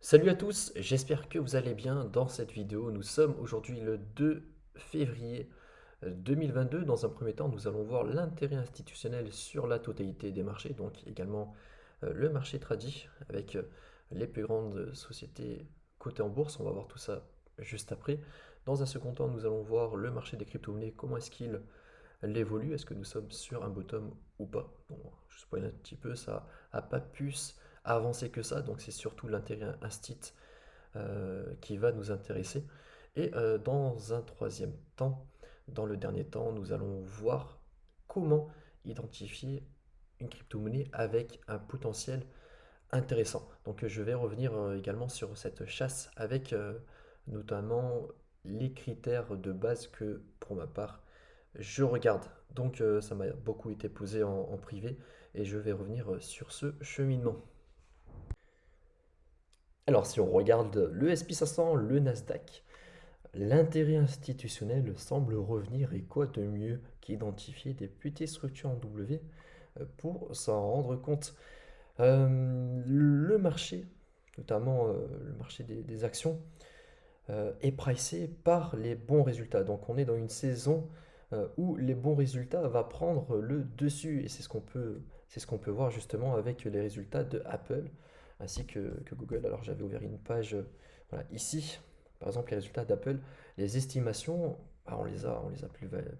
Salut à tous, j'espère que vous allez bien dans cette vidéo. Nous sommes aujourd'hui le 2 février 2022. Dans un premier temps, nous allons voir l'intérêt institutionnel sur la totalité des marchés, donc également le marché tradi avec les plus grandes sociétés cotées en bourse. On va voir tout ça juste après. Dans un second temps, nous allons voir le marché des crypto-monnaies, comment est-ce qu'il évolue, est-ce que nous sommes sur un bottom ou pas. Bon, je spoil un petit peu, ça n'a pas pu avancer que ça, donc c'est surtout l'intérêt instit qui va nous intéresser. Et dans un troisième temps, dans le dernier temps, nous allons voir comment identifier une crypto-monnaie avec un potentiel intéressant. Donc je vais revenir également sur cette chasse avec notamment les critères de base que pour ma part je regarde. Donc ça m'a beaucoup été posé en privé et je vais revenir sur ce cheminement. Alors si on regarde le SP 500, le Nasdaq, l'intérêt institutionnel semble revenir, et quoi de mieux qu'identifier des petites structures en W pour s'en rendre compte. Le marché, notamment le marché des actions, est pricé par les bons résultats. Donc on est dans une saison où les bons résultats va prendre le dessus, et c'est ce qu'on peut voir justement avec les résultats de Apple ainsi que Google. Alors j'avais ouvert une page voilà, ici, par exemple les résultats d'Apple, les estimations, bah, on les a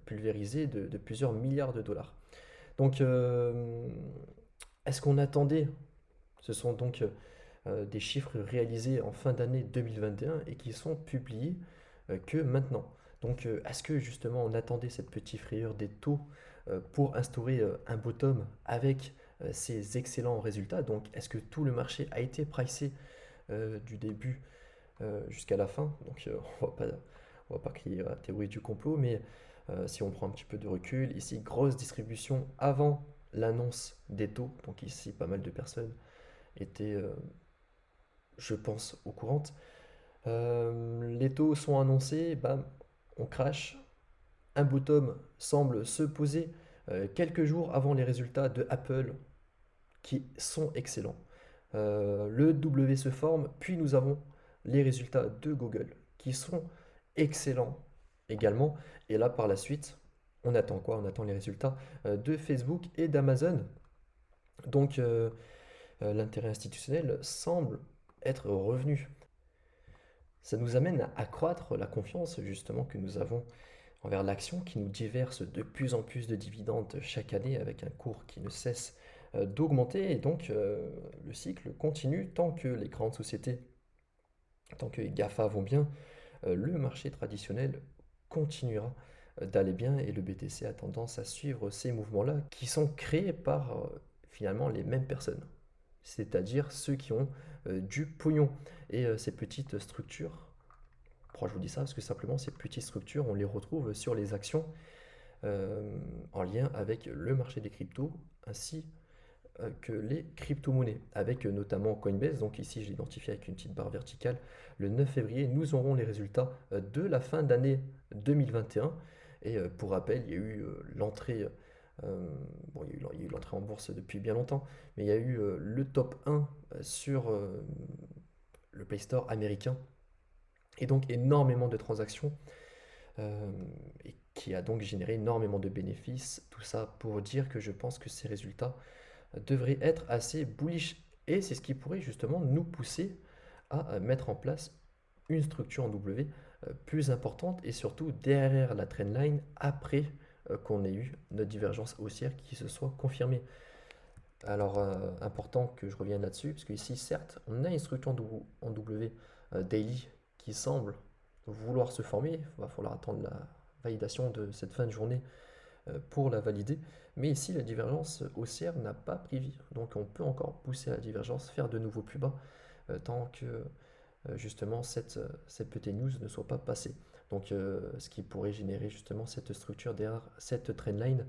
pulvérisées de plusieurs milliards de dollars. Donc est-ce qu'on attendait? Ce sont donc des chiffres réalisés en fin d'année 2021 et qui sont publiés que maintenant. Donc, est-ce que justement on attendait cette petite frayeur des taux pour instaurer un bottom avec ces excellents résultats? Donc, est-ce que tout le marché a été pricé du début jusqu'à la fin? Donc, on va pas crier à la théorie du complot, mais si on prend un petit peu de recul, ici, grosse distribution avant l'annonce des taux. Donc, ici, pas mal de personnes étaient, je pense, au courant. Les taux sont annoncés, bam, on crash. Un bottom semble se poser quelques jours avant les résultats de Apple qui sont excellents. Le W se forme, puis nous avons les résultats de Google qui sont excellents également. Et là, par la suite, on attend quoi? On attend les résultats de Facebook et d'Amazon. Donc, l'intérêt institutionnel semble être revenu. Ça nous amène à accroître la confiance justement que nous avons envers l'action qui nous déverse de plus en plus de dividendes chaque année avec un cours qui ne cesse d'augmenter, et donc le cycle continue tant que les grandes sociétés, tant que les GAFA vont bien, le marché traditionnel continuera d'aller bien, et le BTC a tendance à suivre ces mouvements-là qui sont créés par finalement les mêmes personnes, c'est-à-dire ceux qui ont du pognon. Et ces petites structures, pourquoi je vous dis ça? Parce que simplement ces petites structures, on les retrouve sur les actions en lien avec le marché des cryptos ainsi que les crypto-monnaies, avec notamment Coinbase. Donc ici, je l'identifié avec une petite barre verticale. Le 9 février, nous aurons les résultats de la fin d'année 2021. Et pour rappel, il y a eu l'entrée, bon, il y a eu l'entrée en bourse depuis bien longtemps, mais il y a eu le top 1 sur le Play Store américain, et donc énormément de transactions, euh, et qui a donc généré énormément de bénéfices. Tout ça pour dire que je pense que ces résultats devrait être assez bullish, et c'est ce qui pourrait justement nous pousser à mettre en place une structure en W plus importante, et surtout derrière la trendline après qu'on ait eu notre divergence haussière qui se soit confirmée. Alors important que je revienne là-dessus, parce qu'ici certes on a une structure en W daily qui semble vouloir se former. Il va falloir attendre la validation de cette fin de journée pour la valider. Mais ici, la divergence haussière n'a pas pris vie. Donc on peut encore pousser la divergence, faire de nouveaux plus bas, tant que justement cette petite news ne soit pas passée. Donc ce qui pourrait générer justement cette structure derrière cette trendline.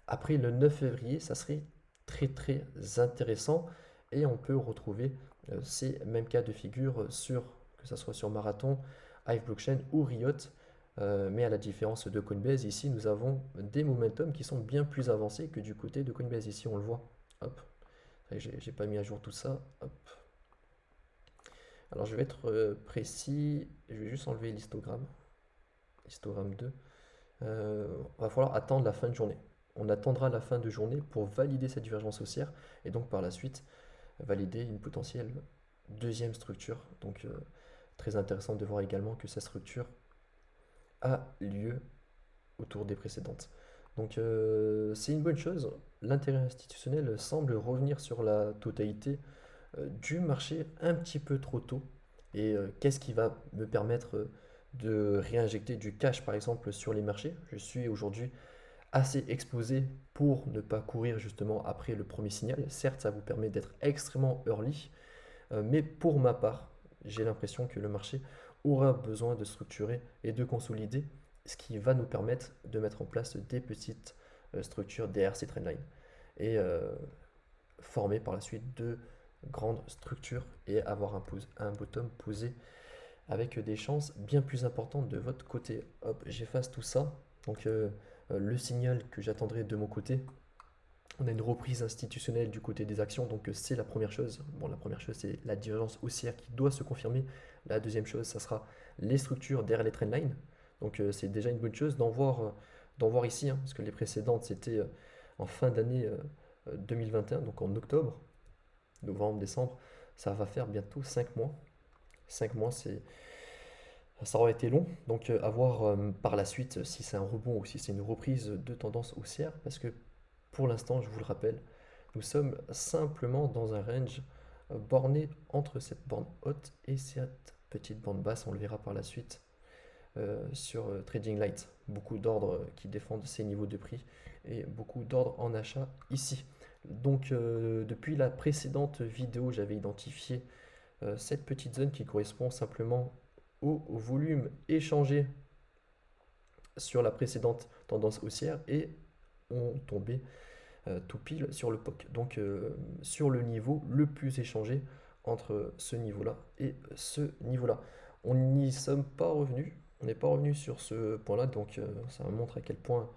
Après le 9 février, ça serait très très intéressant, et on peut retrouver ces mêmes cas de figure sur, que ce soit sur Marathon, Hive Blockchain ou Riot. Mais à la différence de Coinbase, ici nous avons des momentum qui sont bien plus avancés que du côté de Coinbase. Ici on le voit. Hop, j'ai pas mis à jour tout ça. Hop. Alors je vais être précis, je vais juste enlever l'histogramme, histogramme 2. Va falloir attendre la fin de journée. On attendra la fin de journée pour valider cette divergence haussière et donc par la suite valider une potentielle deuxième structure. Donc très intéressant de voir également que cette structure a lieu autour des précédentes. Donc c'est une bonne chose. L'intérêt institutionnel semble revenir sur la totalité du marché un petit peu trop tôt. Et qu'est-ce qui va me permettre de réinjecter du cash par exemple sur les marchés? Je suis aujourd'hui assez exposé pour ne pas courir justement après le premier signal. Certes, ça vous permet d'être extrêmement early, mais pour ma part, j'ai l'impression que le marché aura besoin de structurer et de consolider, ce qui va nous permettre de mettre en place des petites structures derrière ces trendlines et former par la suite de grandes structures et avoir un bottom posé avec des chances bien plus importantes de votre côté. Hop, j'efface tout ça. Donc le signal que j'attendrai de mon côté, on a une reprise institutionnelle du côté des actions, donc c'est la première chose. Bon, la première chose, c'est la divergence haussière qui doit se confirmer. La deuxième chose, ça sera les structures derrière les trendlines. Donc c'est déjà une bonne chose d'en voir ici, hein, parce que les précédentes, c'était en fin d'année 2021, donc en octobre, novembre, décembre. Ça va faire bientôt 5 mois. 5 mois, ça aura été long. Donc à voir par la suite si c'est un rebond ou si c'est une reprise de tendance haussière, parce que pour l'instant, je vous le rappelle, nous sommes simplement dans un range borné entre cette bande haute et cette petite bande basse. On le verra par la suite sur Trading Light. Beaucoup d'ordres qui défendent ces niveaux de prix et beaucoup d'ordres en achat ici. Donc depuis la précédente vidéo, j'avais identifié cette petite zone qui correspond simplement au volume échangé sur la précédente tendance haussière et on tombait tout pile sur le POC. Donc sur le niveau le plus échangé entre ce niveau-là et ce niveau-là. On n'y sommes pas revenus. On n'est pas revenu sur ce point-là, donc ça montre à quel point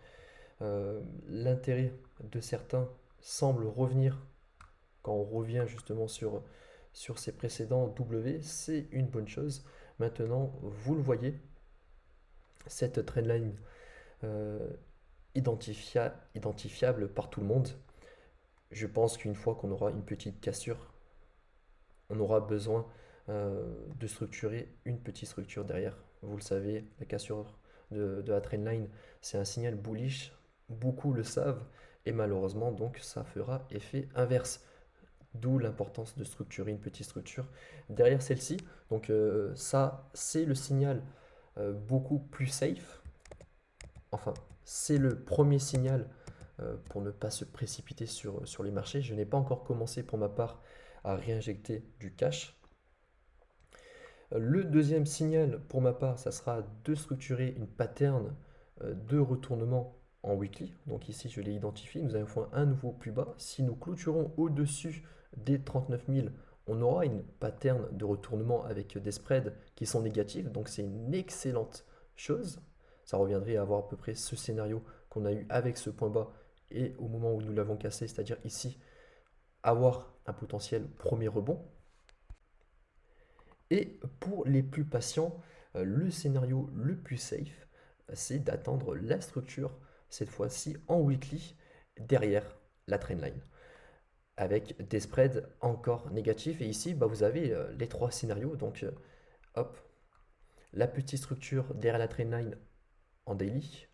l'intérêt de certains semble revenir quand on revient justement sur ces précédents W. C'est une bonne chose. Maintenant, vous le voyez, cette trendline euh, identifiable par tout le monde. Je pense qu'une fois qu'on aura une petite cassure, on aura besoin de structurer une petite structure derrière. Vous le savez, la cassure de la trendline, c'est un signal bullish. Beaucoup le savent et malheureusement, donc, ça fera effet inverse. D'où l'importance de structurer une petite structure derrière celle-ci. Donc ça, c'est le signal beaucoup plus safe. Enfin, c'est le premier signal pour ne pas se précipiter sur les marchés. Je n'ai pas encore commencé pour ma part à réinjecter du cash. Le deuxième signal pour ma part, ça sera de structurer une pattern de retournement en weekly. Donc ici, je l'ai identifié. Nous avons fait un nouveau plus bas. Si nous clôturons au-dessus des 39 000, on aura une pattern de retournement avec des spreads qui sont négatifs. Donc c'est une excellente chose. Ça reviendrait à avoir à peu près ce scénario qu'on a eu avec ce point bas et au moment où nous l'avons cassé, c'est-à-dire ici, avoir un potentiel premier rebond. Et pour les plus patients, le scénario le plus safe, c'est d'attendre la structure, cette fois-ci en weekly, derrière la trendline, avec des spreads encore négatifs. Et ici, bah, vous avez les trois scénarios. Donc, hop, la petite structure derrière la trendline en daily.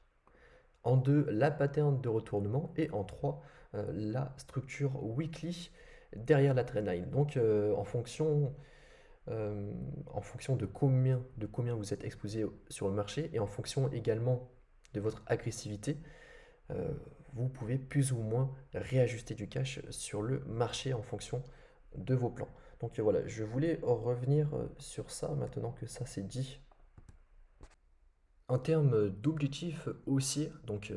En deux, la pattern de retournement. Et en trois, la structure weekly derrière la trendline. Donc, en fonction de combien vous êtes exposé sur le marché et en fonction également de votre agressivité, vous pouvez plus ou moins réajuster du cash sur le marché en fonction de vos plans. Donc voilà, je voulais revenir sur ça maintenant que ça c'est dit. En termes d'objectifs haussiers, donc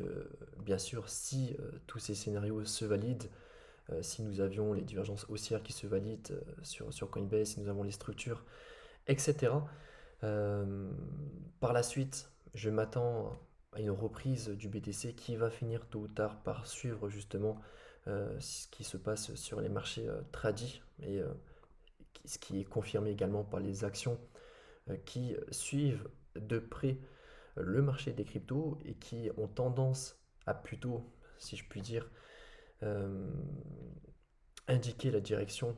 bien sûr si tous ces scénarios se valident, si nous avions les divergences haussières qui se valident sur Coinbase, si nous avons les structures, etc. Euh, Par la suite, je m'attends à une reprise du BTC qui va finir tôt ou tard par suivre justement ce qui se passe sur les marchés tradis et ce qui est confirmé également par les actions qui suivent de près le marché des cryptos et qui ont tendance à plutôt, si je puis dire, euh, indiquer la direction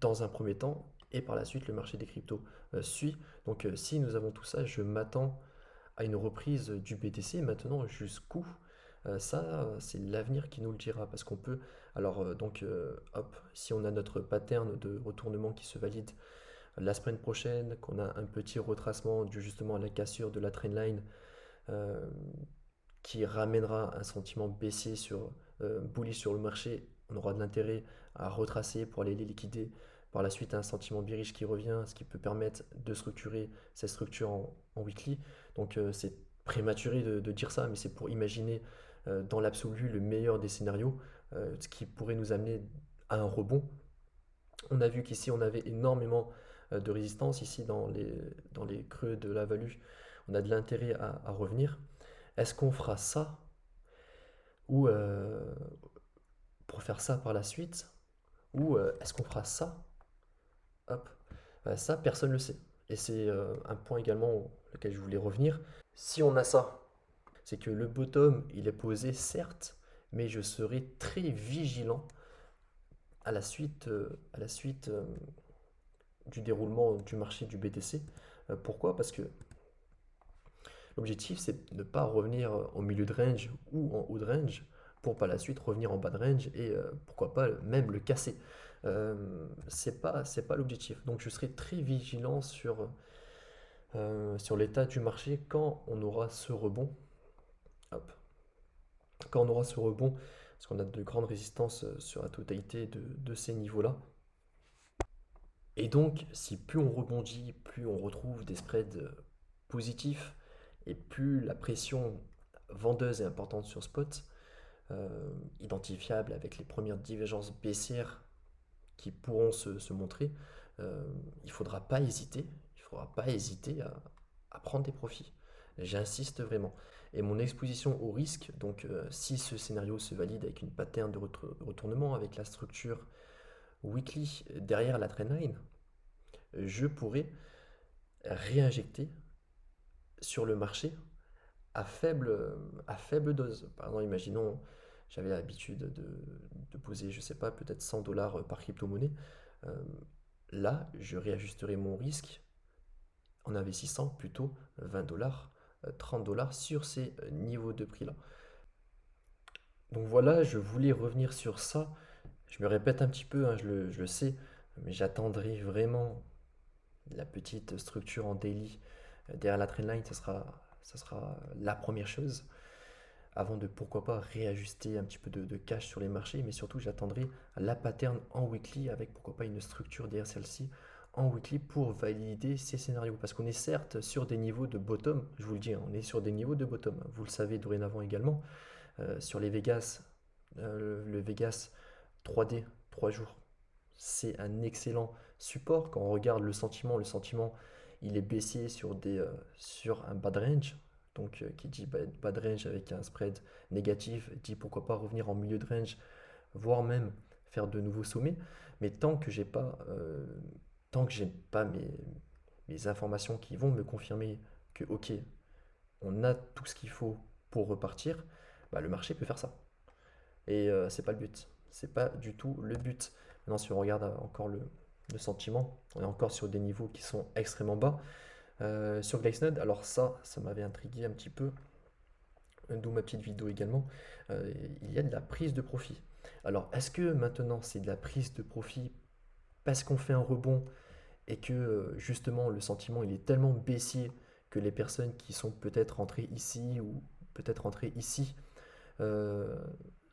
dans un premier temps et par la suite le marché des cryptos suit. Donc si nous avons tout ça, je m'attends à une reprise du BTC. Maintenant, jusqu'où? Ça, c'est l'avenir qui nous le dira parce qu'on peut. Alors, hop, si on a notre pattern de retournement qui se valide la semaine prochaine, qu'on a un petit retracement dû justement à la cassure de la trendline euh, qui ramènera un sentiment baissier bullish sur le marché, on aura de l'intérêt à retracer pour aller les liquider. Par la suite, un sentiment bearish qui revient, ce qui peut permettre de structurer cette structure en weekly. Donc c'est prématuré de dire ça, mais c'est pour imaginer dans l'absolu le meilleur des scénarios, ce qui pourrait nous amener à un rebond. On a vu qu'ici on avait énormément de résistance, ici dans les creux de la value, on a de l'intérêt à revenir. Est-ce qu'on fera ça ou pour faire ça par la suite ou est-ce qu'on fera ça? Hop. Ça, personne ne le sait. Et c'est un point également auquel je voulais revenir. Si on a ça, c'est que le bottom, il est posé, certes, mais je serai très vigilant à la suite du déroulement du marché du BTC. Pourquoi? Parce que l'objectif, c'est de ne pas revenir au milieu de range ou en haut de range pour par la suite revenir en bas de range et pourquoi pas même le casser. C'est pas l'objectif. Donc je serai très vigilant sur l'état du marché quand on aura ce rebond. Hop. Quand on aura ce rebond, parce qu'on a de grandes résistances sur la totalité de ces niveaux-là. Et donc, si plus on rebondit, plus on retrouve des spreads positifs, et plus la pression vendeuse est importante sur spot, identifiable avec les premières divergences baissières qui pourront se montrer, il ne faudra pas hésiter, à prendre des profits. J'insiste vraiment. Et mon exposition au risque, donc si ce scénario se valide avec une pattern de retournement, avec la structure weekly derrière la trendline, je pourrais réinjecter sur le marché à faible dose. Par exemple, imaginons, j'avais l'habitude de poser, je sais pas, peut-être 100 dollars par crypto-monnaie. Euh, Là, je réajusterai mon risque en investissant plutôt 20 dollars, 30 dollars sur ces niveaux de prix-là. Donc voilà, je voulais revenir sur ça. Je me répète un petit peu, hein, je le sais, mais j'attendrai vraiment la petite structure en daily derrière la trendline, ça sera la première chose avant de pourquoi pas réajuster un petit peu de cash sur les marchés, mais surtout j'attendrai la pattern en weekly avec pourquoi pas une structure derrière celle-ci en weekly pour valider ces scénarios. Parce qu'on est certes sur des niveaux de bottom, je vous le dis, hein, on est sur des niveaux de bottom, vous le savez dorénavant également, sur les Vegas, le Vegas 3D, 3 jours, c'est un excellent support. Quand on regarde le sentiment il est baissier sur un bad range. Donc qui dit bad range avec un spread négatif, dit pourquoi pas revenir en milieu de range, voire même faire de nouveaux sommets. Mais tant que j'ai pas mes informations qui vont me confirmer que ok, on a tout ce qu'il faut pour repartir, bah, le marché peut faire ça. Et c'est pas le but. C'est pas du tout le but. Maintenant, si on regarde encore le sentiment, on est encore sur des niveaux qui sont extrêmement bas. Sur Glacenode, alors ça m'avait intrigué un petit peu, d'où ma petite vidéo également. Il y a de la prise de profit. Alors, est-ce que maintenant c'est de la prise de profit parce qu'on fait un rebond et que justement le sentiment il est tellement baissier que les personnes qui sont peut-être rentrées ici ou peut-être rentrées ici euh,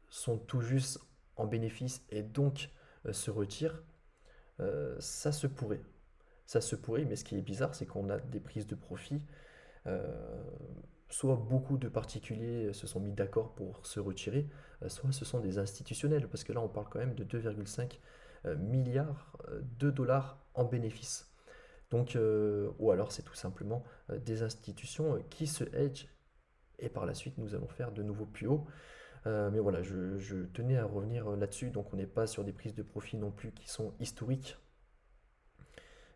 sont tout juste en bénéfice et donc se retirent, ça se pourrait. Ça se pourrait, mais ce qui est bizarre, c'est qu'on a des prises de profit. euh, Soit beaucoup de particuliers se sont mis d'accord pour se retirer, soit ce sont des institutionnels, parce que là on parle quand même de 2,5 milliards de dollars en bénéfices. Donc, ou alors c'est tout simplement des institutions qui se hedgent et par la suite nous allons faire de nouveaux plus hauts. Mais voilà, je tenais à revenir là-dessus. Donc on n'est pas sur des prises de profit non plus qui sont historiques.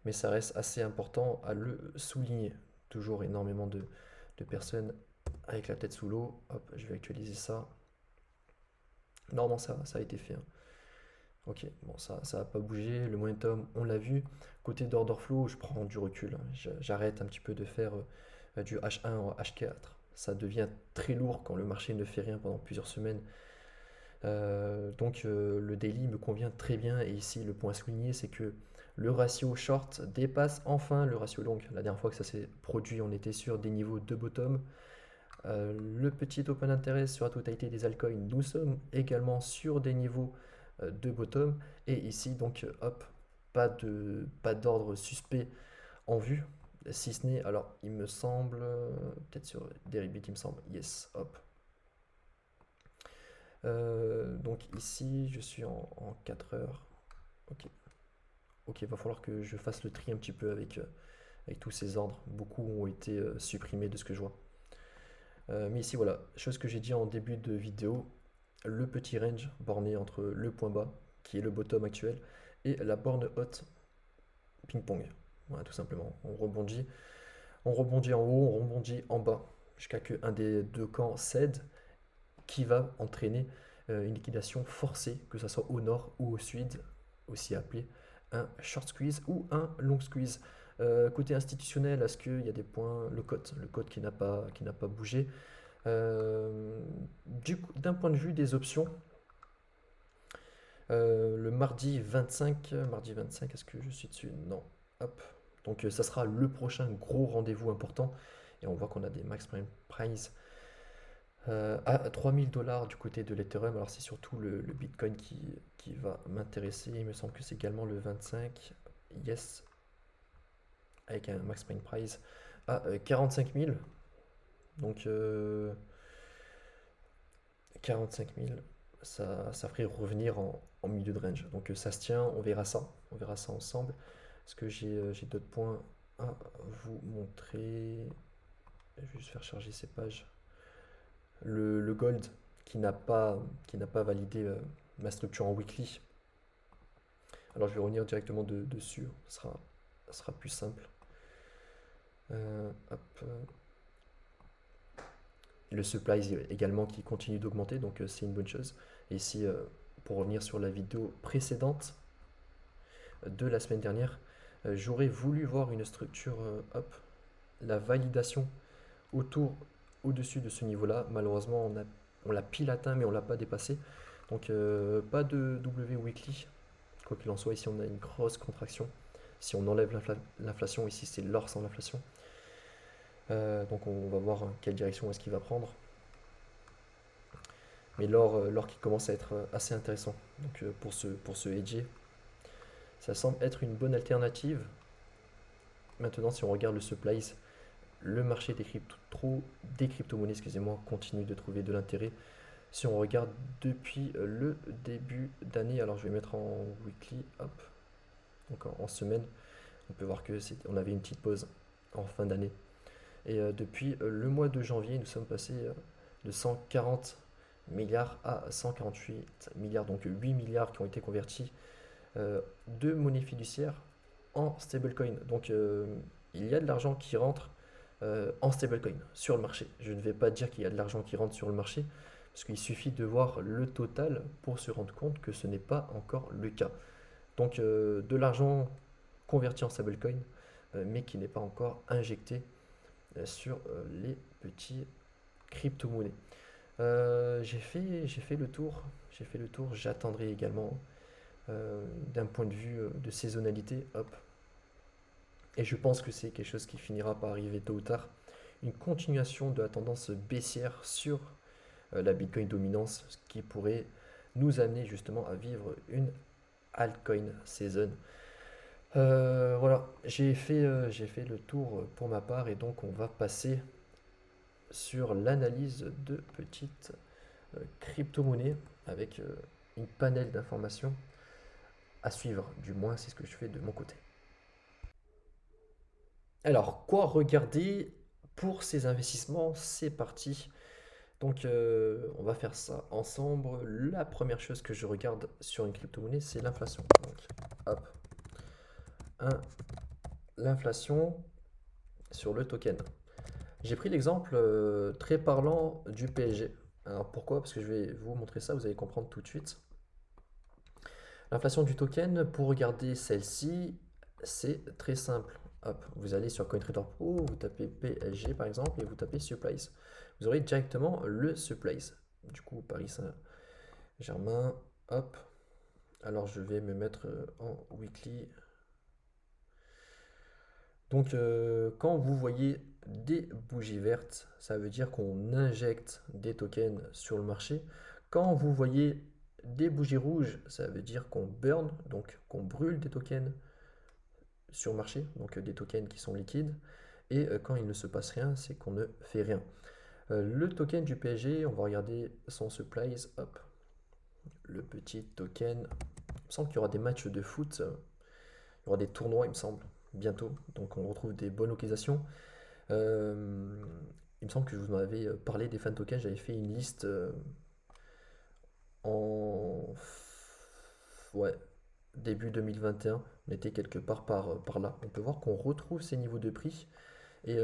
mais ça reste assez important à le souligner. Toujours énormément de personnes avec la tête sous l'eau. Hop, je vais actualiser ça. Normalement, ça a été fait, hein. Ok, bon, ça n'a pas bougé. Le momentum, on l'a vu. Côté d'order flow, je prends du recul, hein. J'arrête un petit peu de faire du H1 en H4. Ça devient très lourd quand le marché ne fait rien pendant plusieurs semaines. Donc le daily me convient très bien. Et ici, le point à souligner, c'est que le ratio short dépasse enfin le ratio long. La dernière fois que ça s'est produit, on était sur des niveaux de bottom. Le petit open interest sur la totalité des altcoins, nous sommes également sur des niveaux de bottom. Et ici, donc, hop, pas d'ordre suspect en vue. Si ce n'est, alors, il me semble, peut-être sur Deribit, il me semble, yes, hop. Donc ici, je suis en 4 heures. Ok, ok, il va falloir que je fasse le tri un petit peu avec tous ces ordres. Beaucoup ont été supprimés de ce que je vois. Mais ici, voilà, chose que j'ai dit en début de vidéo, le petit range borné entre le point bas, qui est le bottom actuel, et la borne haute ping-pong. Voilà, tout simplement. On rebondit en haut, on rebondit en bas, jusqu'à que un des deux camps cède, qui va entraîner une liquidation forcée, que ce soit au nord ou au sud, aussi appelé un short squeeze ou un long squeeze. Côté institutionnel, est-ce qu'il y a des points, le code qui n'a pas bougé. D'un point de vue des options, le mardi 25, est-ce que je suis dessus? Non. Hop. Donc ça sera le prochain gros rendez-vous important. Et on voit qu'on a des max prime price à 3000 dollars du côté de l'Ethereum. Alors c'est surtout le Bitcoin qui va m'intéresser. Il me semble que c'est également le 25. Yes. Avec un max prime price à 45 000. Donc 45 000, ça ferait revenir en milieu de range. Donc ça se tient, on verra ça. On verra ça ensemble. Est-ce que j'ai d'autres points à vous montrer? Je vais juste faire charger ces pages. Le gold qui n'a pas validé ma structure en weekly. Alors je vais revenir directement dessus. Ça sera plus simple. Hop. Le supply également qui continue d'augmenter, donc c'est une bonne chose. Et ici, pour revenir sur la vidéo précédente de la semaine dernière, j'aurais voulu voir une structure, hop, la validation au-dessus de ce niveau-là. Malheureusement, on l'a pile atteint, mais on l'a pas dépassé. Donc pas de W weekly. Quoi qu'il en soit, ici on a une grosse contraction. Si on enlève l'inflation, ici c'est l'or sans l'inflation. Donc on va voir quelle direction est-ce qu'il va prendre. Mais l'or qui commence à être assez intéressant. Donc pour se hedger, ça semble être une bonne alternative. Maintenant, si on regarde le supplies, le marché des crypto-monnaies, excusez-moi, continue de trouver de l'intérêt. Si on regarde depuis le début d'année, alors je vais mettre en weekly, hop, donc en semaine, on peut voir que on avait une petite pause en fin d'année. Et depuis le mois de janvier, nous sommes passés de 140 milliards à 148 milliards, donc 8 milliards qui ont été convertis de monnaie fiduciaire en stablecoin. Donc il y a de l'argent qui rentre en stablecoin sur le marché. Je ne vais pas dire qu'il y a de l'argent qui rentre sur le marché, parce qu'il suffit de voir le total pour se rendre compte que ce n'est pas encore le cas. Donc de l'argent converti en stablecoin, mais qui n'est pas encore injecté sur les petits crypto-monnaies. J'ai fait le tour. J'attendrai également d'un point de vue de saisonnalité. Hop. Et je pense que c'est quelque chose qui finira par arriver tôt ou tard. Une continuation de la tendance baissière sur la Bitcoin dominance, ce qui pourrait nous amener justement à vivre une altcoin season. Voilà, j'ai fait le tour pour ma part et donc on va passer sur l'analyse de petites crypto-monnaies avec une panel d'informations à suivre, du moins c'est ce que je fais de mon côté. Alors, quoi regarder pour ces investissements? C'est parti. Donc, on va faire ça ensemble. La première chose que je regarde sur une crypto-monnaie, c'est l'inflation. Donc, hop, l'inflation sur le token. J'ai pris l'exemple très parlant du PSG. Alors pourquoi? Parce que je vais vous montrer ça, vous allez comprendre tout de suite. L'inflation du token, pour regarder celle-ci, c'est très simple. Hop, vous allez sur CoinTrader Pro, vous tapez PSG par exemple et vous tapez Supplies. Vous aurez directement le Supplies. Du coup, Paris Saint-Germain, hop. Alors je vais me mettre en weekly. Donc quand vous voyez des bougies vertes, ça veut dire qu'on injecte des tokens sur le marché. Quand vous voyez des bougies rouges, ça veut dire qu'on burn, donc qu'on brûle des tokens sur le marché, donc des tokens qui sont liquides. Et quand il ne se passe rien, c'est qu'on ne fait rien. Le token du PSG, on va regarder son supplies, hop, le petit token. Il me semble qu'il y aura des matchs de foot, il y aura des tournois, il me semble, bientôt. Donc on retrouve des bonnes localisations. Euh, il me semble que je vous en avais parlé des fan tokens, j'avais fait une liste en ouais, début 2021. On était quelque part par là. On peut voir qu'on retrouve ces niveaux de prix. Et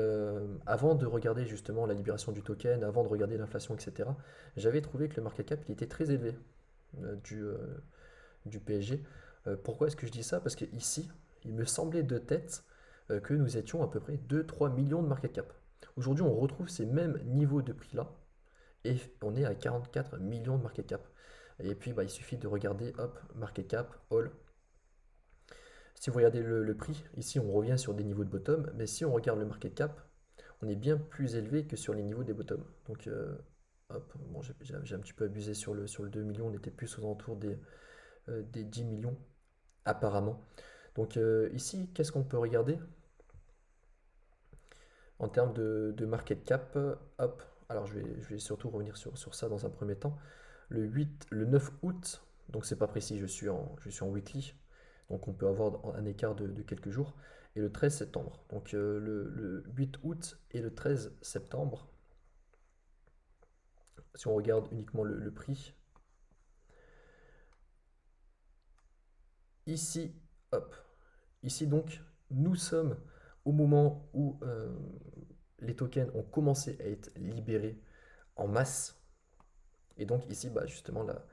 avant de regarder justement la libération du token, avant de regarder l'inflation, etc., j'avais trouvé que le market cap il était très élevé euh, du, euh, du PSG. Pourquoi est-ce que je dis ça? Parce que ici, il me semblait de tête que nous étions à peu près 2-3 millions de market cap. Aujourd'hui, on retrouve ces mêmes niveaux de prix-là et on est à 44 millions de market cap. Et puis, bah, il suffit de regarder, hop, market cap, all. Si vous regardez le prix, ici, on revient sur des niveaux de bottom, mais si on regarde le market cap, on est bien plus élevé que sur les niveaux des bottoms. Donc, hop, bon, j'ai un petit peu abusé sur le 2 millions, on était plus aux alentours des 10 millions apparemment. Donc ici, qu'est-ce qu'on peut regarder en termes de market cap? Hop, alors je vais surtout revenir sur ça dans un premier temps. Le 9 août, donc c'est pas précis, je suis en weekly, donc on peut avoir un écart de quelques jours, et le 13 septembre. Donc le 8 août et le 13 septembre, si on regarde uniquement le prix, ici, hop, ici donc, nous sommes au moment où les tokens ont commencé à être libérés en masse. Et donc ici, bah, justement, là,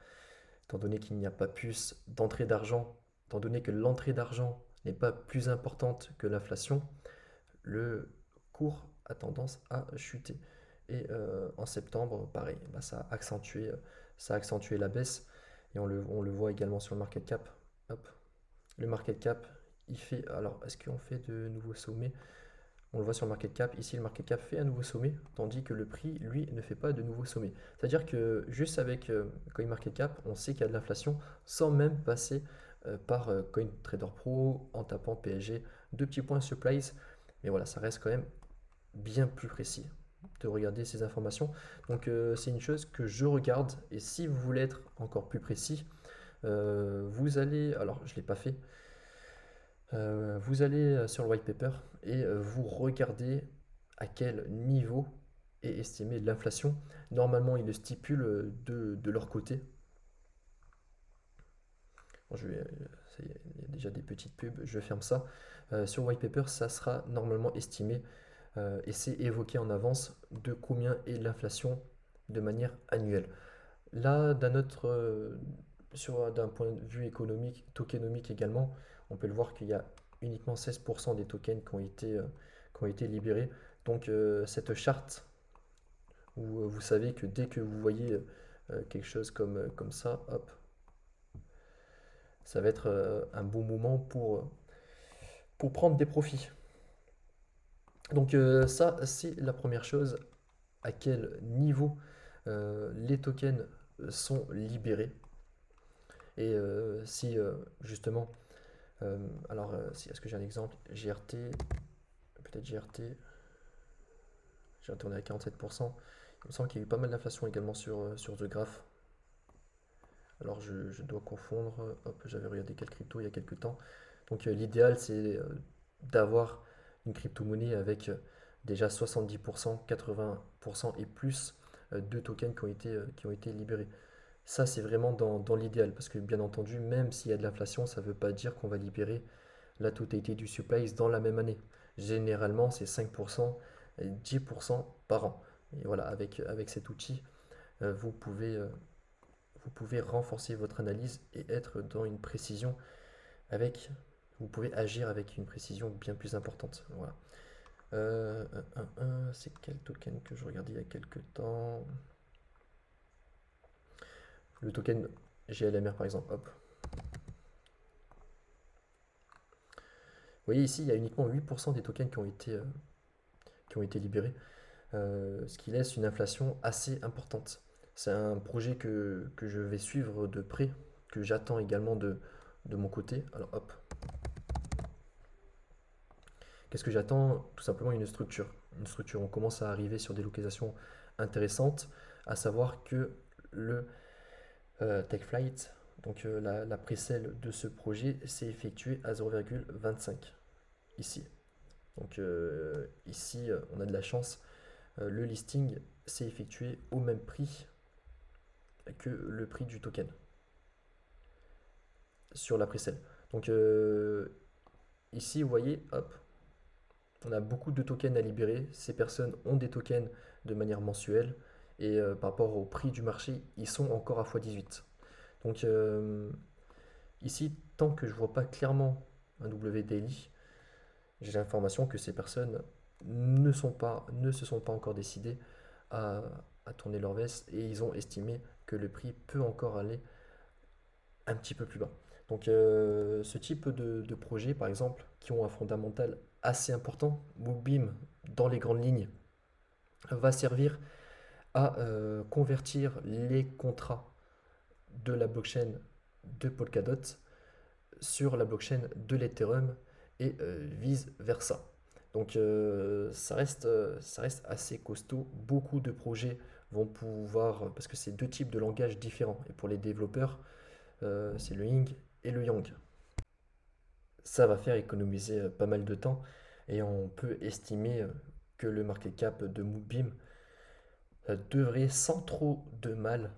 étant donné qu'il n'y a pas plus d'entrée d'argent, étant donné que l'entrée d'argent n'est pas plus importante que l'inflation, le cours a tendance à chuter. Et en septembre, pareil, bah, ça a accentué la baisse. Et on le voit également sur le market cap. Hop. Le market cap, il fait. Alors, est-ce qu'on fait de nouveaux sommets? On le voit sur le market cap. Ici, le market cap fait un nouveau sommet, tandis que le prix, lui, ne fait pas de nouveau sommet. C'est-à-dire que juste avec CoinMarketCap, on sait qu'il y a de l'inflation sans même passer par CoinTrader Pro en tapant PSG. Deux petits points supplies. Mais voilà, ça reste quand même bien plus précis de regarder ces informations. Donc, c'est une chose que je regarde. Et si vous voulez être encore plus précis, vous allez. Alors, je ne l'ai pas fait. Vous allez sur le white paper et vous regardez à quel niveau est estimée l'inflation. Normalement, ils le stipulent de leur côté. Bon, il y a déjà des petites pubs, je ferme ça. Sur white paper, ça sera normalement estimé et c'est évoqué en avance de combien est l'inflation de manière annuelle. Là, d'un point de vue économique, tokenomique également, on peut le voir qu'il y a uniquement 16% des tokens qui ont été libérés. Donc cette charte où vous savez que dès que vous voyez quelque chose comme ça, hop, ça va être un bon moment pour prendre des profits. Donc ça, c'est la première chose, à quel niveau les tokens sont libérés. Et si justement, alors si, est-ce que j'ai un exemple? GRT, peut-être GRT, on est à 47%. Il me semble qu'il y a eu pas mal d'inflation également sur The Graph. Alors je dois confondre, hop, j'avais regardé quelle crypto il y a quelques temps. Donc l'idéal c'est d'avoir une crypto-monnaie avec déjà 70%, 80% et plus de tokens qui ont été libérés. Ça, c'est vraiment dans l'idéal, parce que bien entendu, même s'il y a de l'inflation, ça ne veut pas dire qu'on va libérer la totalité du supply dans la même année. Généralement, c'est 5%, 10% par an. Et voilà, avec cet outil, euh, vous pouvez, euh, vous pouvez renforcer votre analyse et être dans une précision avec, vous pouvez agir avec une précision bien plus importante. Voilà. C'est quel token que je regardais il y a quelques temps? Le token GLMR par exemple. Hop. Vous voyez ici, il y a uniquement 8% des tokens qui ont été libérés, ce qui laisse une inflation assez importante. C'est un projet que je vais suivre de près, que j'attends également de mon côté. Alors hop, qu'est-ce que j'attends? Tout simplement une structure. Une structure, on commence à arriver sur des localisations intéressantes, à savoir que le TechFlight, donc la précelle de ce projet, s'est effectuée à 0,25 ici. Donc ici, on a de la chance. Le listing s'est effectué au même prix que le prix du token sur la précelle. Donc ici, vous voyez, hop, on a beaucoup de tokens à libérer. Ces personnes ont des tokens de manière mensuelle et par rapport au prix du marché, ils sont encore à x18. Donc ici, tant que je ne vois pas clairement un W daily, j'ai l'information que ces personnes ne se sont pas encore décidées à, à tourner leur veste et ils ont estimé que le prix peut encore aller un petit peu plus bas. Donc ce type de projet, par exemple, qui ont un fondamental assez important, Moonbeam, dans les grandes lignes, va servir à convertir les contrats de la blockchain de Polkadot sur la blockchain de l'Ethereum et vice-versa. Donc ça reste assez costaud. Beaucoup de projets vont pouvoir, parce que c'est deux types de langages différents. Et pour les développeurs, c'est le Ying et le Yang. Ça va faire économiser pas mal de temps et on peut estimer que le market cap de Moonbeam devrait sans trop de mal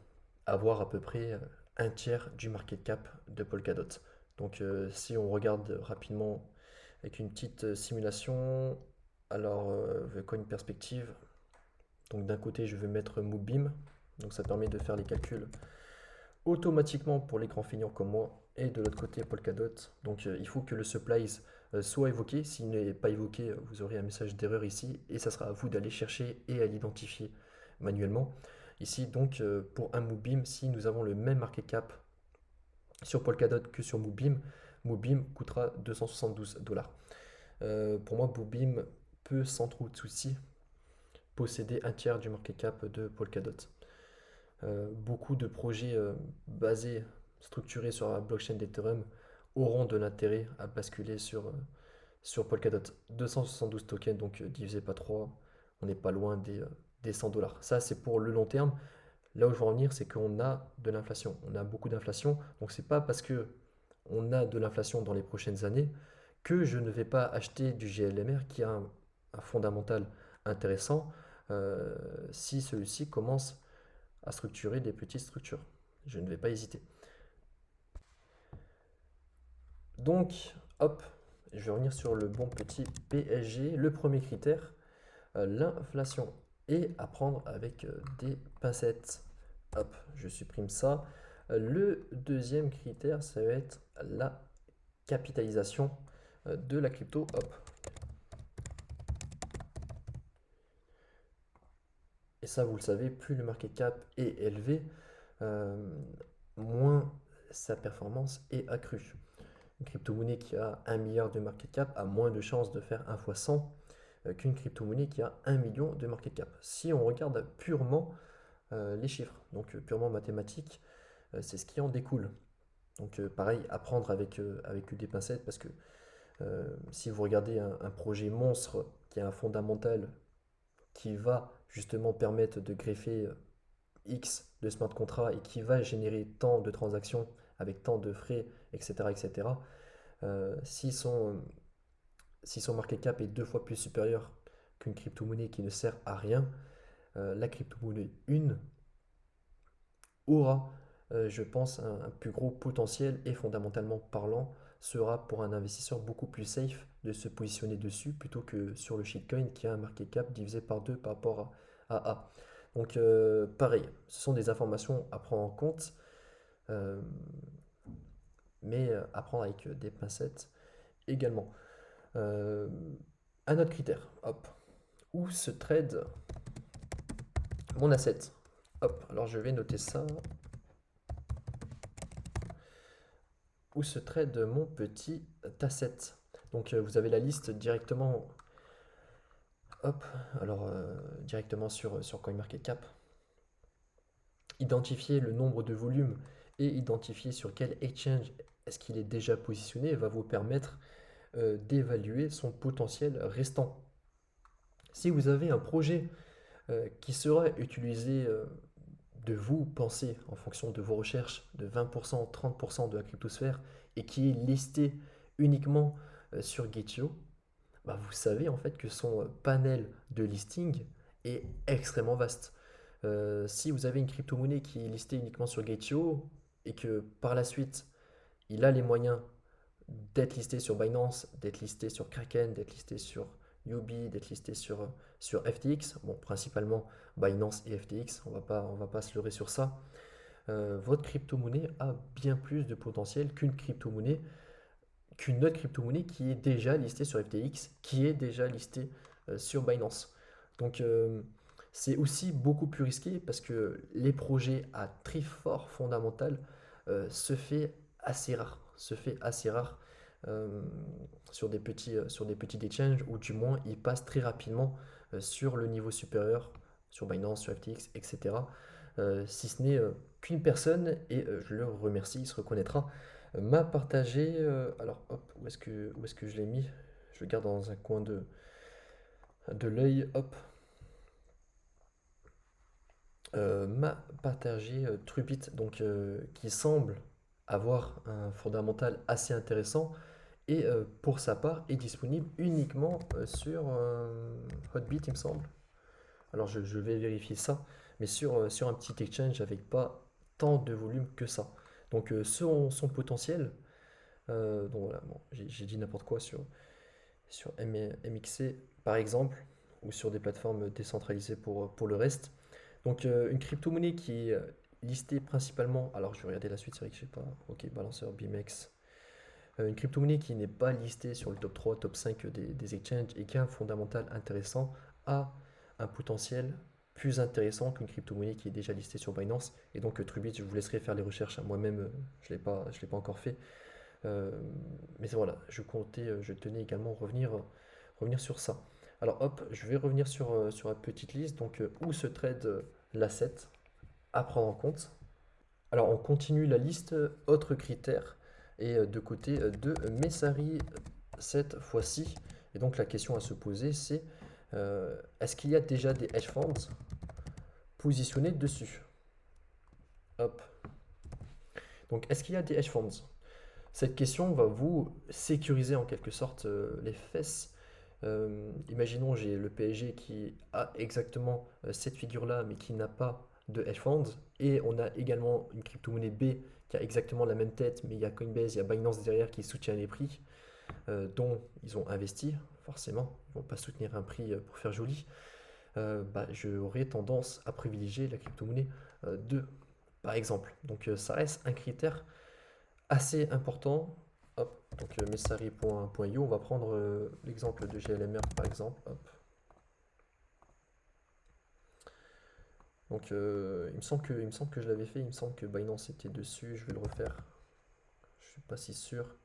avoir à peu près un tiers du market cap de Polkadot. Donc si on regarde rapidement avec une petite simulation, alors The Coin Perspective, donc d'un côté je vais mettre Moonbeam, donc ça permet de faire les calculs automatiquement pour les grands feignants comme moi, et de l'autre côté Polkadot. Donc il faut que le supplies soit évoqué. S'il n'est pas évoqué, vous aurez un message d'erreur ici, et ça sera à vous d'aller chercher et à l'identifier manuellement. Ici donc pour un Moonbeam, si nous avons le même market cap sur Polkadot que sur Moonbeam, Moonbeam coûtera 272 dollars. Pour moi, Moonbeam peut sans trop de soucis posséder un tiers du market cap de Polkadot. Beaucoup de projets basés, structurés sur la blockchain d'Ethereum auront de l'intérêt à basculer sur Polkadot. 272 tokens, donc divisé par 3, on n'est pas loin des 100 dollars. Ça, c'est pour le long terme. Là où je veux en venir, c'est qu'on a de l'inflation. On a beaucoup d'inflation. Donc, c'est pas parce que on a de l'inflation dans les prochaines années que je ne vais pas acheter du GLMR qui a un fondamental intéressant si celui-ci commence à structurer des petites structures. Je ne vais pas hésiter. Donc, hop, je vais revenir sur le bon petit PSG. Le premier critère, l'inflation. Et à prendre avec des pincettes. Hop, je supprime ça. Le deuxième critère, ça va être la capitalisation de la crypto. Hop. Et ça, vous le savez, plus le market cap est élevé, euh, moins sa performance est accrue. Une crypto-monnaie qui a 1 milliard de market cap a moins de chances de faire 1 fois 100 qu'une crypto-monnaie qui a 1 million de market cap. Si on regarde purement les chiffres, donc purement mathématiques, c'est ce qui en découle. Donc pareil, à prendre avec des pincettes parce que si vous regardez un projet monstre qui a un fondamental qui va justement permettre de greffer X de smart contracts et qui va générer tant de transactions avec tant de frais, etc., etc., si son market cap est deux fois plus supérieur qu'une crypto-monnaie qui ne sert à rien, la crypto-monnaie 1 aura, je pense, un plus gros potentiel et fondamentalement parlant sera pour un investisseur beaucoup plus safe de se positionner dessus plutôt que sur le shitcoin qui a un market cap divisé par 2 par rapport à A. Donc pareil, ce sont des informations à prendre en compte, euh, mais à prendre avec des pincettes également. Euh, un autre critère, hop, où se trade mon asset. Hop, alors je vais noter ça. Où se trade mon petit asset. Donc vous avez la liste directement, hop, alors directement sur CoinMarketCap. Identifier le nombre de volumes et identifier sur quel exchange est-ce qu'il est déjà positionné va vous permettre d'évaluer son potentiel restant. Si vous avez un projet qui sera utilisé de vous penser en fonction de vos recherches de 20%, 30% de la cryptosphère et qui est listé uniquement sur Gate.io, bah vous savez en fait que son panel de listing est extrêmement vaste. Si vous avez une crypto-monnaie qui est listée uniquement sur Gate.io et que par la suite il a les moyens d'être listé sur Binance, d'être listé sur Kraken, d'être listé sur Yubi, d'être listé sur FTX, bon principalement Binance et FTX, on va pas se leurrer sur ça. Votre crypto-monnaie a bien plus de potentiel qu'une autre crypto-monnaie qui est déjà listée sur FTX, qui est déjà listée sur Binance. Donc c'est aussi beaucoup plus risqué parce que les projets à très fort fondamental se fait assez rare, se fait assez rare euh, sur des petits exchanges ou du moins ils passent très rapidement sur le niveau supérieur, sur Binance, sur FTX, etc. Si ce n'est qu'une personne, et je le remercie, il se reconnaîtra, m'a partagé, alors hop, où est-ce que je l'ai mis? Je le garde dans un coin de l'œil, hop, m'a partagé Trubit, donc qui semble avoir un fondamental assez intéressant et pour sa part est disponible uniquement sur Hotbit, il me semble. Alors je vais vérifier ça, mais sur un petit exchange avec pas tant de volume que ça. Donc son potentiel, donc voilà, bon, j'ai dit n'importe quoi sur MXC par exemple, ou sur des plateformes décentralisées pour le reste. Donc une crypto-monnaie qui est listée principalement, alors je vais regarder la suite, c'est vrai que je sais pas, ok, balanceur BIMEX. Une crypto-monnaie qui n'est pas listée sur le top 3, top 5 des exchanges et qui a un fondamental intéressant a un potentiel plus intéressant qu'une crypto-monnaie qui est déjà listée sur Binance. Et donc Trubit, je vous laisserai faire les recherches. Moi-même, je l'ai pas encore fait. Euh, mais voilà, je tenais également revenir sur ça. Alors hop, je vais revenir sur la petite liste. Donc où se trade l'asset à prendre en compte. Alors on continue la liste, autres critères, et de côté de Messari cette fois-ci. Et donc la question à se poser c'est est-ce qu'il y a déjà des hedge funds positionnés dessus? Hop. Donc est-ce qu'il y a des hedge funds? Cette question va vous sécuriser en quelque sorte les fesses. Imaginons j'ai le PSG qui a exactement cette figure-là mais qui n'a pas de hedge funds et on a également une crypto-monnaie B qui a exactement la même tête mais il y a Coinbase, il y a Binance derrière qui soutient les prix dont ils ont investi forcément, ils ne vont pas soutenir un prix pour faire joli. Bah, j'aurais tendance à privilégier la crypto-monnaie 2 par exemple. Donc ça reste un critère assez important. Hop, donc messari.io, on va prendre l'exemple de GLMR par exemple. Hop. Donc il me semble que je l'avais fait, il me semble que Binance était dessus, je vais le refaire. Je suis pas si sûr.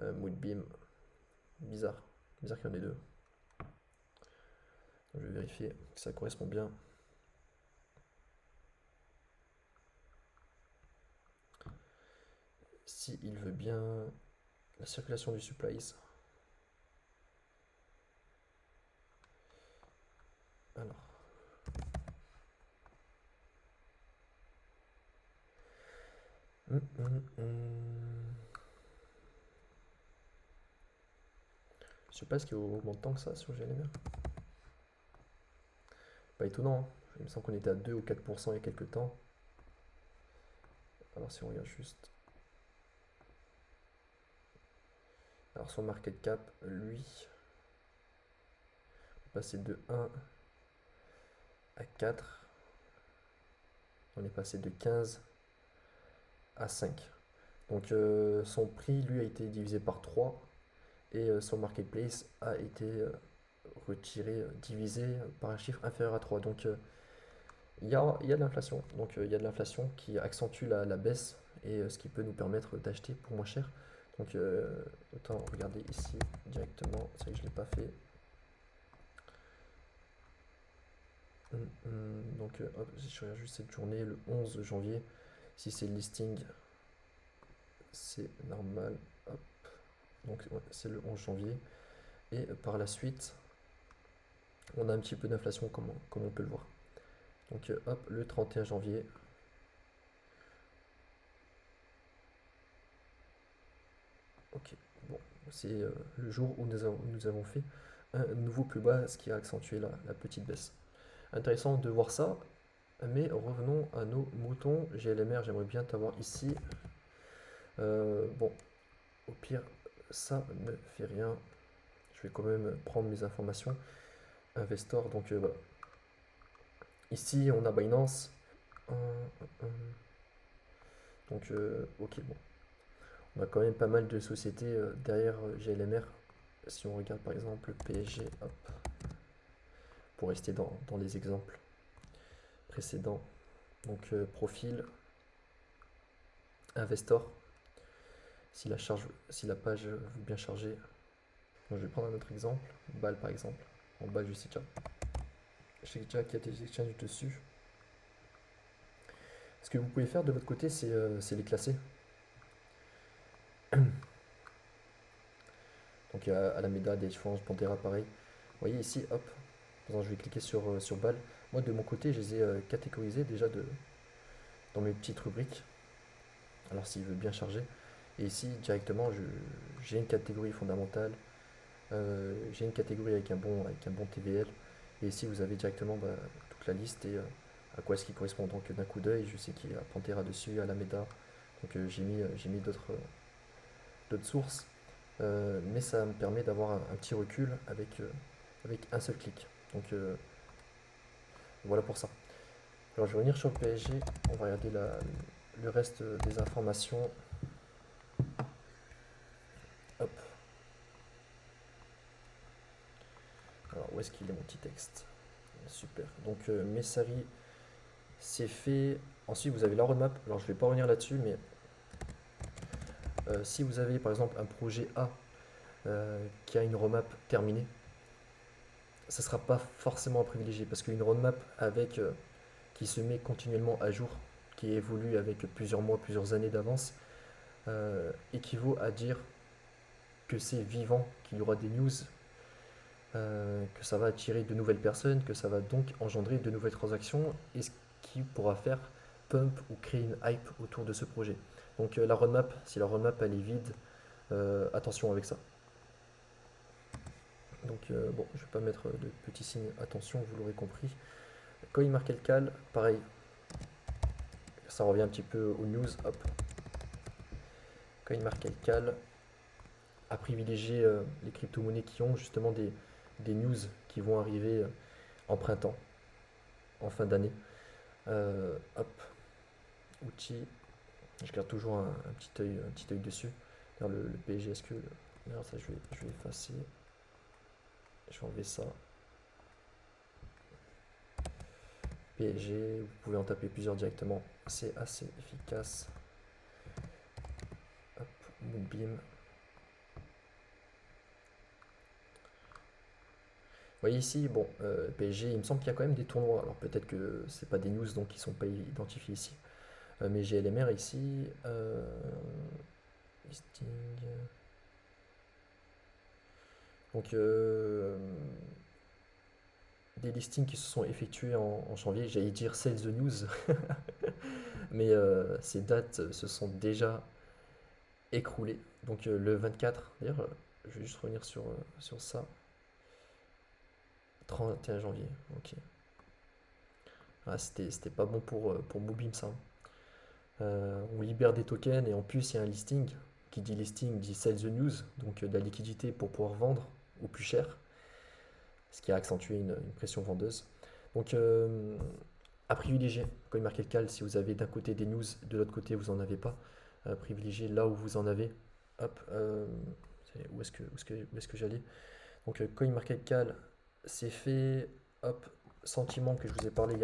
Moonbeam, bizarre, bizarre qu'il y en ait deux. Donc, je vais vérifier que ça correspond bien. Si il veut bien la circulation du supplies. Alors, je sais pas ce qu'il augmente tant que ça sur GLMR. Pas étonnant, hein. Il me semble qu'on était à 2 ou 4% il y a quelques temps. Alors si on regarde juste. Alors son market cap, lui, passé de 1 à 4. On est passé de 15 à 5. Donc son prix, lui, a été divisé par 3 et son marketplace a été retiré, divisé par un chiffre inférieur à 3. Donc il y a de l'inflation. Donc il y a de l'inflation qui accentue la baisse et ce qui peut nous permettre d'acheter pour moins cher. Donc autant regarder ici directement. C'est vrai que je ne l'ai pas fait. Donc hop, je regarde juste cette journée, le 11 janvier. Si c'est le listing, c'est normal. Hop. Donc ouais, c'est le 11 janvier. Et par la suite, on a un petit peu d'inflation comme on peut le voir. Donc hop, le 31 janvier. Ok, bon, c'est le jour où nous avons fait un nouveau plus bas, ce qui a accentué la petite baisse. Intéressant de voir ça, mais revenons à nos moutons. GLMR, j'aimerais bien t'avoir ici. Bon, au pire, ça ne fait rien. Je vais quand même prendre mes informations. Investor, donc voilà. Ici, on a Binance. Donc, ok, bon. On a quand même pas mal de sociétés derrière GLMR. Si on regarde par exemple PSG, hop, pour rester dans les exemples précédents. Donc, profil, Investor. Si la page veut bien charger. Donc, je vais prendre un autre exemple. BAL par exemple. En bas, je sais déjà qu'il y a des exchanges dessus. Ce que vous pouvez faire de votre côté, c'est les classer. Donc à la Meda, des différences, Pantera pareil. Vous voyez ici, hop, par exemple, je vais cliquer sur BAL. Moi de mon côté, je les ai catégorisés déjà dans mes petites rubriques. Alors s'il veut bien charger. Et ici, directement, j'ai une catégorie fondamentale. J'ai une catégorie avec un bon TVL. Et ici, vous avez directement toute la liste et à quoi est-ce qu'il correspond. Donc d'un coup d'œil, je sais qu'il y a Pantera dessus, Alameda. Donc j'ai mis d'autres sources. Mais ça me permet d'avoir un petit recul avec un seul clic. Donc voilà pour ça. Alors je vais revenir sur le PSG. On va regarder le reste des informations. Hop. Alors où est-ce qu'il est mon petit texte? Super. Donc Messari, c'est fait. Ensuite, vous avez la roadmap. Alors, je ne vais pas revenir là-dessus, mais si vous avez par exemple un projet A qui a une roadmap terminée, ça ne sera pas forcément à privilégier parce qu'une roadmap qui se met continuellement à jour, qui évolue avec plusieurs mois, plusieurs années d'avance, équivaut à dire que c'est vivant, qu'il y aura des news, que ça va attirer de nouvelles personnes, que ça va donc engendrer de nouvelles transactions, et ce qui pourra faire pump ou créer une hype autour de ce projet. Donc la roadmap, si la roadmap elle est vide, attention avec ça. Donc bon, je ne vais pas mettre de petits signes attention, vous l'aurez compris. CoinMarketCal, pareil, ça revient un petit peu aux news, hop. CoinMarketCal a privilégié les crypto-monnaies qui ont justement des news qui vont arriver en printemps, en fin d'année. Hop, outils, je garde toujours un petit œil dessus. Le PSG, est-ce que... Alors ça, je vais effacer. Je vais enlever ça. PSG, vous pouvez en taper plusieurs directement. C'est assez efficace. Hop, Moonbeam. Vous voyez ici, bon, PSG, il me semble qu'il y a quand même des tournois. Alors peut-être que c'est pas des news donc qui sont pas identifiés ici. Mais GLMR ici, listing. Donc des listings qui se sont effectués en janvier, j'allais dire sales the news, mais ces dates se sont déjà écroulées. Donc le 24, d'ailleurs, je vais juste revenir sur ça. 31 janvier, ok. Ah, c'était pas bon pour Moobim ça. On libère des tokens et en plus il y a un listing qui dit listing dit sell the news, donc de la liquidité pour pouvoir vendre au plus cher, ce qui a accentué une pression vendeuse. Donc à privilégier CoinMarketCal si vous avez d'un côté des news, de l'autre côté vous n'en avez pas. Privilégiez là où vous en avez. Hop, où est-ce que j'allais? Donc CoinMarketCal, c'est fait. Hop, sentiment que je vous ai parlé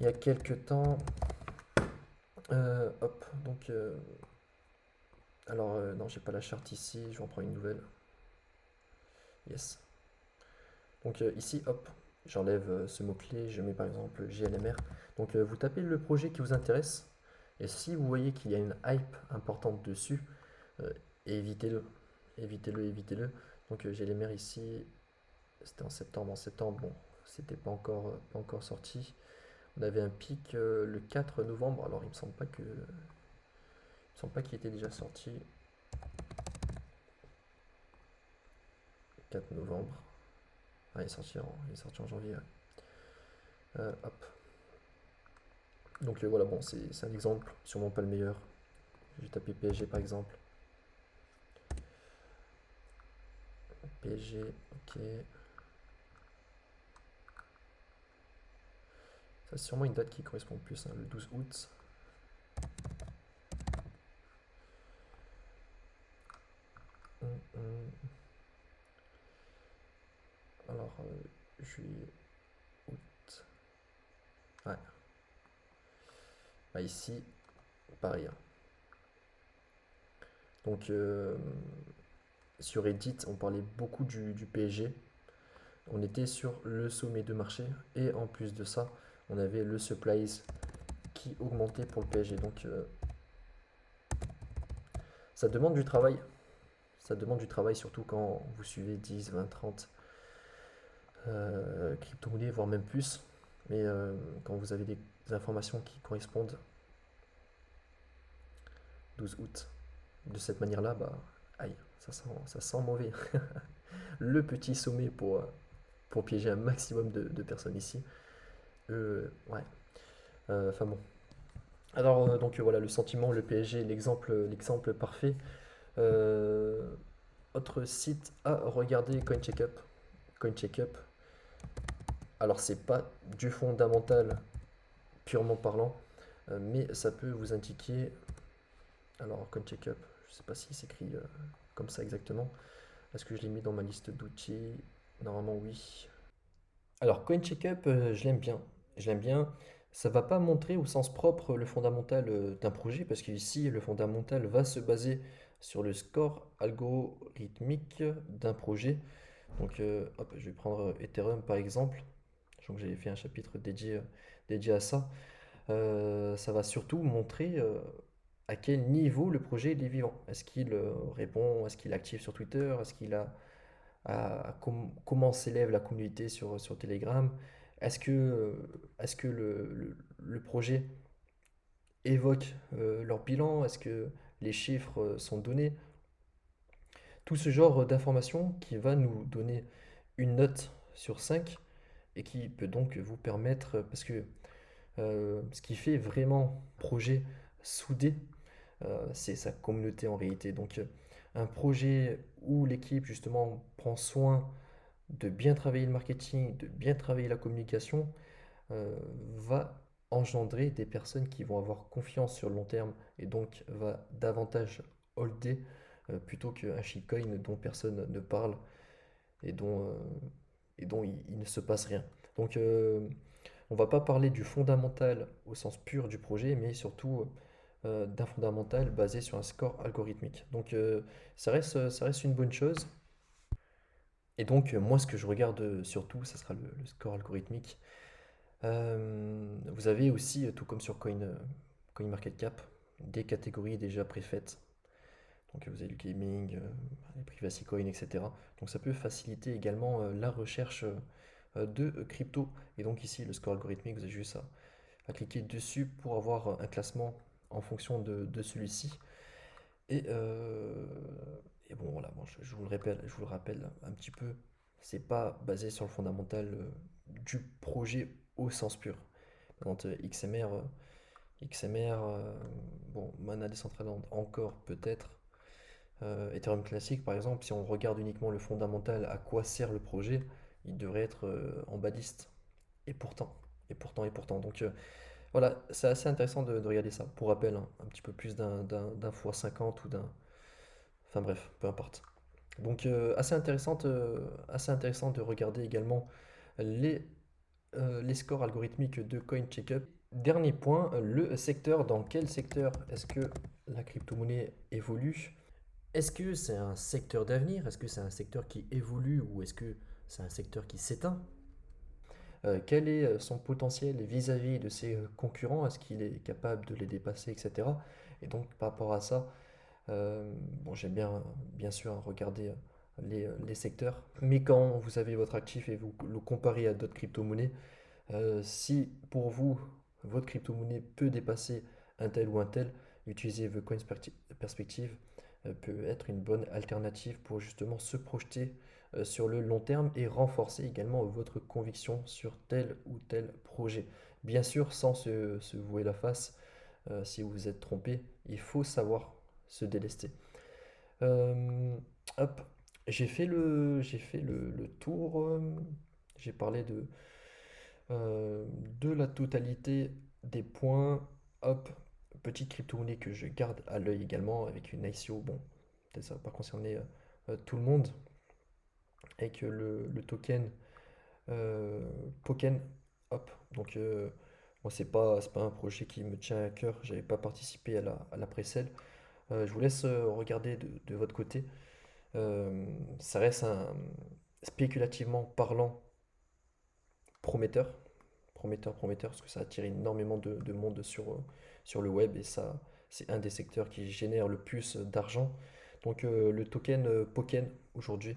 il y a quelques temps. Hop, donc alors non, j'ai pas la charte ici, je vais en prendre une nouvelle. Yes. Donc ici, hop, j'enlève ce mot-clé, je mets par exemple GLMR. Donc vous tapez le projet qui vous intéresse, et si vous voyez qu'il y a une hype importante dessus, euh, évitez-le. Évitez-le, évitez-le. Donc GLMR ici, c'était en septembre. En septembre, bon, c'était pas encore sorti. On avait un pic le 4 novembre. Alors il me semble pas qu'il était déjà sorti. 4 novembre. Ah, il est sorti en janvier. Ouais. Hop. Donc voilà, bon, c'est un exemple, sûrement pas le meilleur. Je vais taper PSG par exemple. PSG, ok. Ça, c'est sûrement une date qui correspond le plus, hein, le 12 août. Alors, juillet, août. Ouais. Ah, ici, pareil, hein. Donc, sur Reddit, on parlait beaucoup du PSG. On était sur le sommet de marché. Et en plus de ça, on avait le supplies qui augmentait pour le PSG. Donc, ça demande du travail. Ça demande du travail, surtout quand vous suivez 10, 20, 30 crypto-monnaies, voire même plus. Mais quand vous avez des informations qui correspondent 12 août de cette manière-là, bah, aïe, ça sent mauvais. Le petit sommet pour piéger un maximum de personnes ici. Ouais. Enfin bon. Alors, donc voilà, le sentiment, le PSG, l'exemple parfait. Euh, Autre site à regarder, CoinCheckup. CoinCheckup. Alors, c'est pas du fondamental purement parlant, mais ça peut vous indiquer. Alors, CoinCheckup, je sais pas si s'écrit comme ça exactement. Est-ce que je l'ai mis dans ma liste d'outils? Normalement, oui. Alors, CoinCheckup, je l'aime bien. Je l'aime bien. Ça va pas montrer au sens propre le fondamental d'un projet, parce qu'ici, le fondamental va se baser sur le score algorithmique d'un projet. Donc, hop, je vais prendre Ethereum par exemple. Donc, j'avais fait un chapitre dédié à ça. Ça va surtout montrer à quel niveau le projet il est vivant. Est-ce qu'il répond, est-ce qu'il est actif sur Twitter, est-ce qu'il a comment s'élève la communauté sur Telegram? Est-ce que le projet évoque leur bilan? Est-ce que les chiffres sont donnés? Tout ce genre d'informations qui va nous donner une note sur 5 et qui peut donc vous permettre, parce que ce qui fait vraiment projet soudé, c'est sa communauté en réalité. Donc un projet où l'équipe justement prend soin de bien travailler le marketing, de bien travailler la communication, va engendrer des personnes qui vont avoir confiance sur le long terme et donc va davantage holder plutôt qu'un shitcoin dont personne ne parle et dont il ne se passe rien. Donc on va pas parler du fondamental au sens pur du projet, mais surtout d'un fondamental basé sur un score algorithmique. Donc ça reste une bonne chose. Et donc moi ce que je regarde surtout, ça sera le score algorithmique. Vous avez aussi, tout comme sur CoinMarketCap, des catégories déjà préfaites. Donc vous avez le gaming, les privacy coins, etc. Donc ça peut faciliter également la recherche de crypto. Et donc ici, le score algorithmique, vous avez juste à cliquer dessus pour avoir un classement en fonction de celui-ci. Et, euh, et bon, voilà, bon, je vous le rappelle un petit peu, c'est pas basé sur le fondamental du projet au sens pur. Par exemple, XMR, XMR, bon, Mana Decentraland encore peut-être. Ethereum classique, par exemple, si on regarde uniquement le fondamental, à quoi sert le projet, il devrait être en bas de liste. Et pourtant, et pourtant. Donc voilà, c'est assez intéressant de regarder ça. Pour rappel, hein, un petit peu plus d'un fois 50 ou d'un. Enfin bref, peu importe. Donc assez intéressant de regarder également les, les scores algorithmiques de CoinCheckup. Dernier point, le secteur. Dans quel secteur est-ce que la crypto-monnaie évolue? Est-ce que c'est un secteur d'avenir? Est-ce que c'est un secteur qui évolue ou est-ce que c'est un secteur qui s'éteint? Quel est son potentiel vis-à-vis de ses concurrents? Est-ce qu'il est capable de les dépasser, etc. Et donc par rapport à ça, bon, j'aime bien sûr hein, regarder les secteurs, mais quand vous avez votre actif et vous le comparez à d'autres crypto-monnaies, si pour vous, votre crypto-monnaie peut dépasser un tel ou un tel, utiliser The Coins Perspective peut être une bonne alternative pour justement se projeter sur le long terme et renforcer également votre conviction sur tel ou tel projet. Bien sûr, sans se vouer la face, si vous vous êtes trompé, il faut savoir se délester. Euh, hop, j'ai fait le tour. J'ai parlé de la totalité des points. Hop, petite crypto-monnaie que je garde à l'œil également avec une ICO. Bon, peut-être ça va pas concerner tout le monde. Avec le token euh, Poken. Hop, donc moi c'est pas un projet qui me tient à cœur. J'avais pas participé à la pré-sale. Je vous laisse regarder de votre côté. Ça reste spéculativement parlant prometteur. Prometteur, parce que ça attire énormément de monde sur le web et ça, c'est un des secteurs qui génère le plus d'argent. Donc le token Poken aujourd'hui,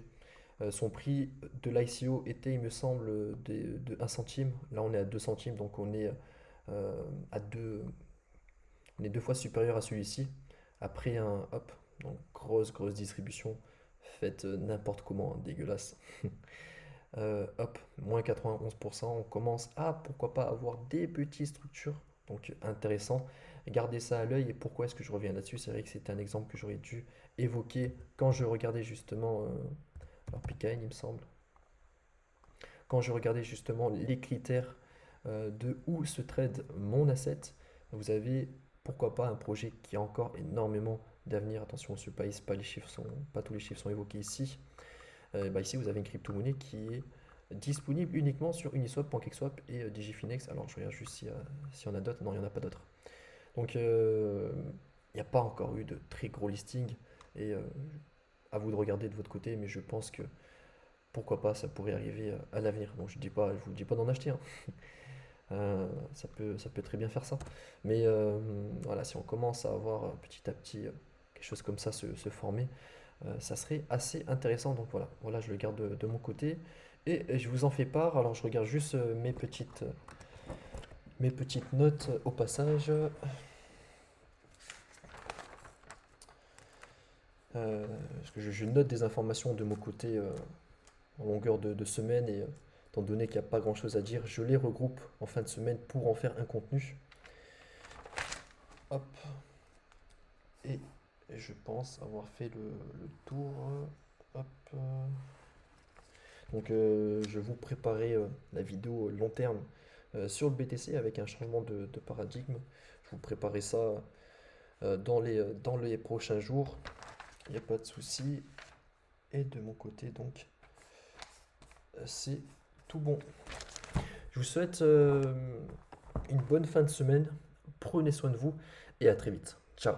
son prix de l'ICO était, il me semble, de 1 centime. Là, on est à 2 centimes, donc à deux, on est deux fois supérieur à celui-ci. Après un hop, donc grosse distribution, faite n'importe comment, hein, dégueulasse. Hop, moins 91%, on commence à, pourquoi pas, avoir des petites structures, donc intéressant. Gardez ça à l'œil, et pourquoi est-ce que je reviens là-dessus? C'est vrai que c'était un exemple que j'aurais dû évoquer quand je regardais justement, alors Pikaïn il me semble, quand je regardais justement les critères de où se trade mon asset, vous avez, pourquoi pas, un projet qui a encore énormément d'avenir. Attention, on ne se passe pas, pas tous les chiffres sont évoqués ici. Bah ici, vous avez une crypto-monnaie qui est disponible uniquement sur Uniswap, PancakeSwap et Digifinex. Alors, je regarde juste s'il y en a d'autres. Non, il n'y en a pas d'autres. Donc, il n'y a pas encore eu de très gros listings. Et à vous de regarder de votre côté, mais je pense que pourquoi pas, ça pourrait arriver à l'avenir. Donc, je vous dis pas d'en acheter, hein. Ça peut très bien faire ça. Mais voilà, si on commence à avoir petit à petit quelque chose comme ça se former, ça serait assez intéressant. Donc voilà, je le garde de mon côté. Et je vous en fais part. Alors je regarde juste mes petites notes au passage. Parce que je note des informations de mon côté en longueur de semaine. Et étant donné qu'il n'y a pas grand-chose à dire, je les regroupe en fin de semaine pour en faire un contenu. Hop. Et je pense avoir fait le tour. Hop. Donc je vous préparer la vidéo long terme sur le BTC avec un changement de paradigme. Je vous préparer ça dans les prochains jours. Il n'y a pas de souci. Et de mon côté, donc, c'est tout bon. Je vous souhaite une bonne fin de semaine. Prenez soin de vous et à très vite. Ciao.